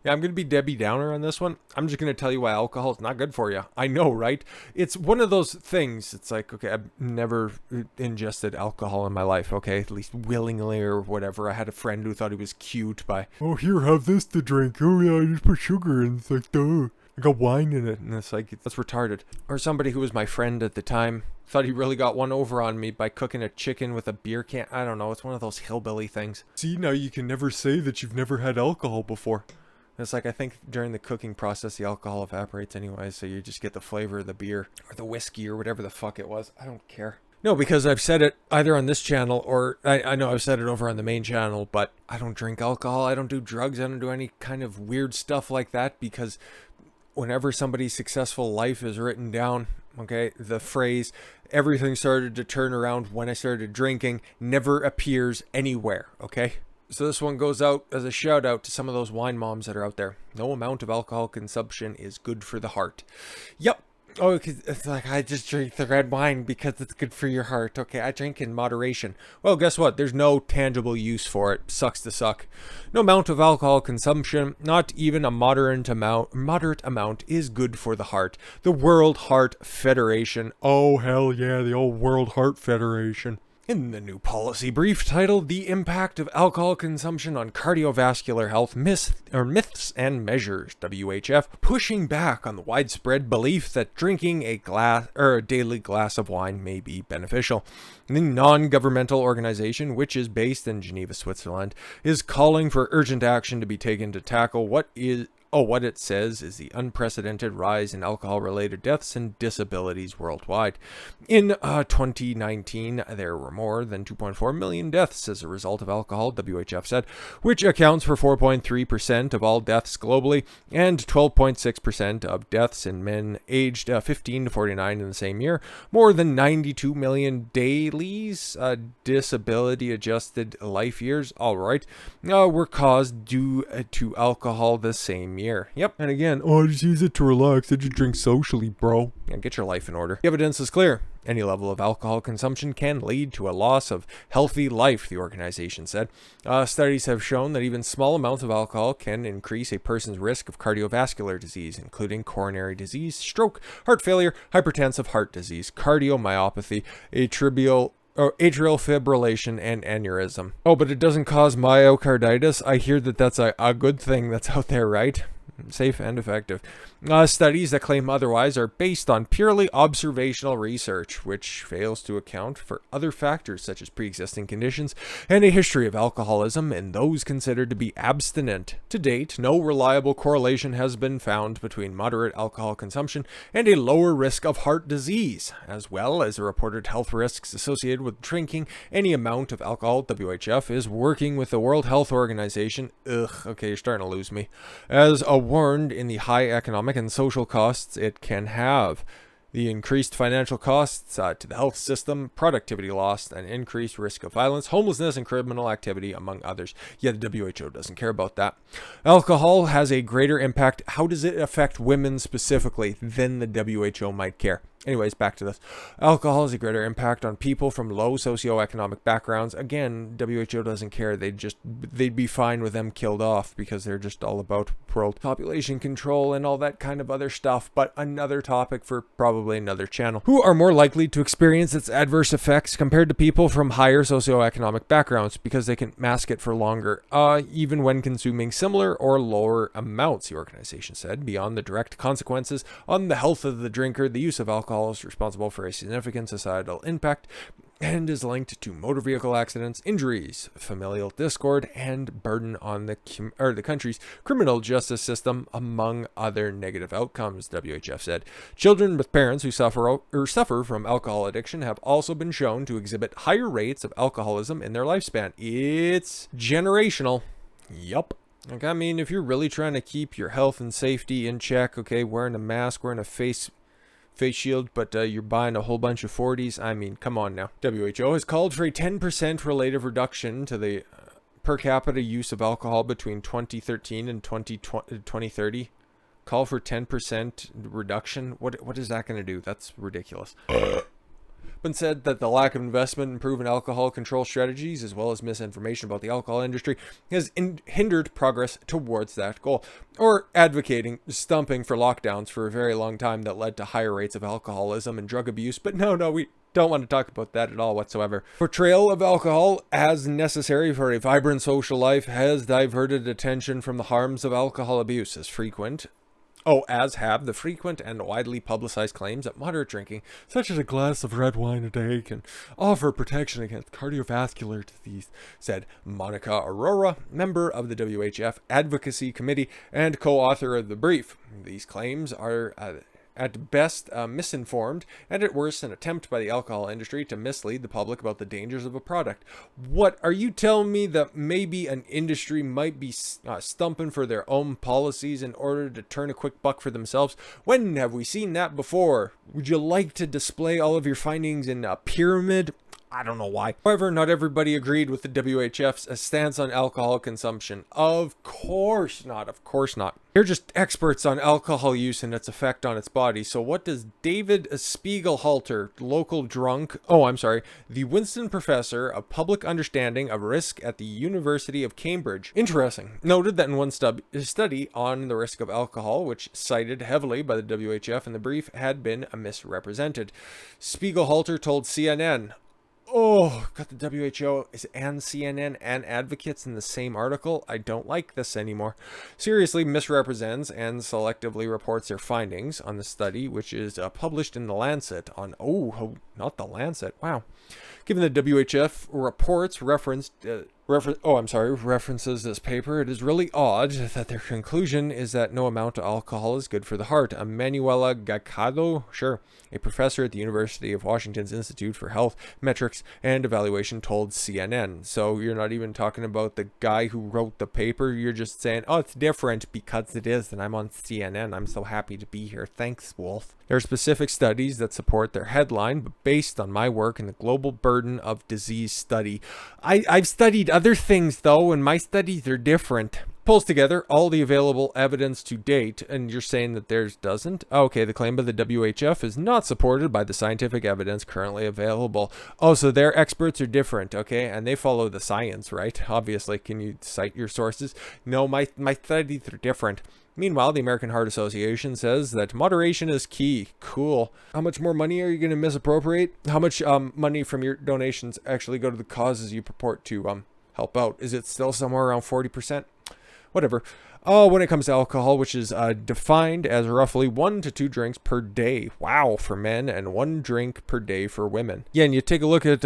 Yeah, I'm going to be Debbie Downer on this one. I'm just going to tell you why alcohol is not good for you. I know, right? It's one of those things. It's like, okay, I've never ingested alcohol in my life, okay? At least willingly or whatever. I had a friend who thought he was cute by, oh, here, have this to drink. Oh, yeah, I just put sugar in. It's like, duh. I got wine in it. And it's like, that's retarded. Or somebody who was my friend at the time thought he really got one over on me by cooking a chicken with a beer can. I don't know. It's one of those hillbilly things. See, now you can never say that you've never had alcohol before. It's like, I think during the cooking process, the alcohol evaporates anyway, so you just get the flavor of the beer or the whiskey or whatever the fuck it was. I don't care. No, because I've said it either on this channel or I know I've said it over on the main channel, but I don't drink alcohol. I don't do drugs. I don't do any kind of weird stuff like that, because whenever somebody's successful life is written down, okay, the phrase, everything started to turn around when I started drinking, never appears anywhere, okay? So this one goes out as a shout out to some of those wine moms that are out there. No amount of alcohol consumption is good for the heart. Yep. Oh, it's like, I just drink the red wine because it's good for your heart. Okay, I drink in moderation. Well, guess what? There's no tangible use for it. Sucks to suck. No amount of alcohol consumption, not even a moderate amount, is good for the heart. The World Heart Federation. Oh, hell yeah, the old World Heart Federation. In the new policy brief titled The Impact of Alcohol Consumption on Cardiovascular Health, Myths and Measures, WHF, pushing back on the widespread belief that drinking a daily glass of wine may be beneficial. The non-governmental organization, which is based in Geneva, Switzerland, is calling for urgent action to be taken to tackle what it says is the unprecedented rise in alcohol-related deaths and disabilities worldwide. In 2019, there were more than 2.4 million deaths as a result of alcohol, WHF said, which accounts for 4.3% of all deaths globally and 12.6% of deaths in men aged 15 to 49 in the same year. More than 92 million dailies, disability-adjusted life years, were caused due to alcohol the same year. Yep. And again, I just use it to relax. I just drink socially, bro. Yeah, get your life in order. The evidence is clear. Any level of alcohol consumption can lead to a loss of healthy life, the organization said. Studies have shown that even small amounts of alcohol can increase a person's risk of cardiovascular disease, including coronary disease, stroke, heart failure, hypertensive heart disease, cardiomyopathy, atrial fibrillation, and aneurysm. Oh, but it doesn't cause myocarditis. I hear that that's a good thing that's out there, right? Safe and effective. Studies that claim otherwise are based on purely observational research, which fails to account for other factors such as pre-existing conditions and a history of alcoholism in those considered to be abstinent. To date, no reliable correlation has been found between moderate alcohol consumption and a lower risk of heart disease, as well as the reported health risks associated with drinking any amount of alcohol. WHF is working with the World Health Organization. Okay, you're starting to lose me. As warned in the high economic and social costs it can have. The increased financial costs to the health system, productivity loss, and increased risk of violence, homelessness, and criminal activity, among others. Yet the WHO doesn't care about that. Alcohol has a greater impact. How does it affect women specifically than the WHO might care? Anyways, back to this. Alcohol has a greater impact on people from low socioeconomic backgrounds. Again, WHO doesn't care. They'd be fine with them killed off because they're just all about world population control and all that kind of other stuff. But another topic for probably another channel. Who are more likely to experience its adverse effects compared to people from higher socioeconomic backgrounds because they can mask it for longer, even when consuming similar or lower amounts, the organization said. Beyond the direct consequences on the health of the drinker, the use of alcohol is responsible for a significant societal impact and is linked to motor vehicle accidents, injuries, familial discord, and burden on the country's criminal justice system, among other negative outcomes, WHF said. Children with parents who suffer from alcohol addiction have also been shown to exhibit higher rates of alcoholism in their lifespan. It's generational. Yup. Like, I mean, if you're really trying to keep your health and safety in check, okay, wearing a mask, wearing a face shield, but you're buying a whole bunch of 40s. I mean, come on now. WHO has called for a 10% relative reduction to the per capita use of alcohol between 2013 and 2030. Call for 10% reduction. What is that going to do? That's ridiculous. but said that the lack of investment in proven alcohol control strategies, as well as misinformation about the alcohol industry, has hindered progress towards that goal. Or advocating stumping for lockdowns for a very long time that led to higher rates of alcoholism and drug abuse. But no, we don't want to talk about that at all whatsoever. Portrayal of alcohol as necessary for a vibrant social life has diverted attention from the harms of alcohol abuse as have the frequent and widely publicized claims that moderate drinking, such as a glass of red wine a day, can offer protection against cardiovascular disease, said Monica Aurora, member of the WHF Advocacy Committee and co-author of the brief. These claims are at best misinformed, and at worst an attempt by the alcohol industry to mislead the public about the dangers of a product. What are you telling me, that maybe an industry might be stumping for their own policies in order to turn a quick buck for themselves? When have we seen that before? Would you like to display all of your findings in a pyramid? I don't know why. However, not everybody agreed with the WHF's stance on alcohol consumption. Of course not. Of course not. They're just experts on alcohol use and its effect on its body. So what does David Spiegelhalter, the Winston Professor of Public Understanding of Risk at the University of Cambridge, interesting, noted that in one study on the risk of alcohol, which cited heavily by the WHF in the brief, had been misrepresented. Spiegelhalter told CNN, got the WHO and CNN and advocates in the same article. I don't like this anymore. Seriously misrepresents and selectively reports their findings on the study, which is published in The Lancet on, not The Lancet. Wow. Given the WHF reports references this paper, it is really odd that their conclusion is that no amount of alcohol is good for the heart. Manuela Gacado, a professor at the University of Washington's Institute for Health Metrics and Evaluation, told CNN. So you're not even talking about the guy who wrote the paper. You're just saying, it's different because it is, and I'm on CNN. I'm so happy to be here. Thanks, Wolf. There are specific studies that support their headline, but based on my work in the global burden of disease study. I've studied other things, though, and my studies are different. Pulls together all the available evidence to date, and you're saying that theirs doesn't? Okay, the claim by the WHF is not supported by the scientific evidence currently available. So their experts are different, okay? And they follow the science, right? Obviously, can you cite your sources? No, my studies are different. Meanwhile, the American Heart Association says that moderation is key. Cool. How much more money are you going to misappropriate? How much money from your donations actually go to the causes you purport to help out? Is it still somewhere around 40%? Whatever. When it comes to alcohol, which is defined as roughly 1 to 2 drinks per day. Wow, for men, and 1 drink per day for women. Yeah, and you take a look at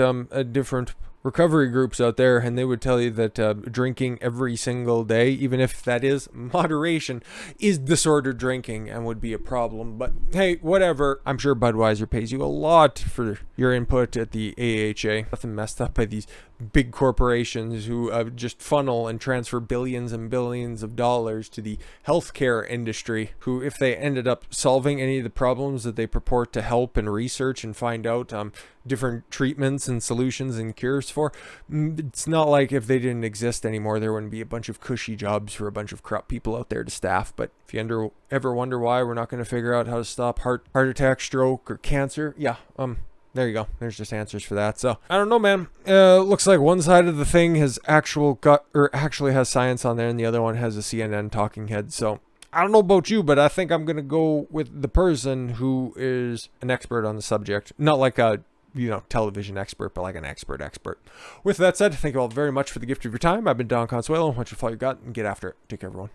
different recovery groups out there, and they would tell you that drinking every single day, even if that is moderation, is disordered drinking and would be a problem. But hey, whatever. I'm sure Budweiser pays you a lot for your input at the AHA. Nothing messed up by these big corporations who just funnel and transfer billions and billions of dollars to the healthcare industry, who, if they ended up solving any of the problems that they purport to help and research and find out different treatments and solutions and cures for, it's not like if they didn't exist anymore, there wouldn't be a bunch of cushy jobs for a bunch of corrupt people out there to staff. But if you ever wonder why we're not going to figure out how to stop heart attack, stroke, or cancer, there you go. There's just answers for that. So I don't know, man. Looks like one side of the thing has actually has science on there, and the other one has a CNN talking head. So I don't know about you, but I think I'm gonna go with the person who is an expert on the subject, not like a television expert, but like an expert. With that said, thank you all very much for the gift of your time. I've been Don Consuelo. Why don't you follow your gut and get after it. Take care, everyone.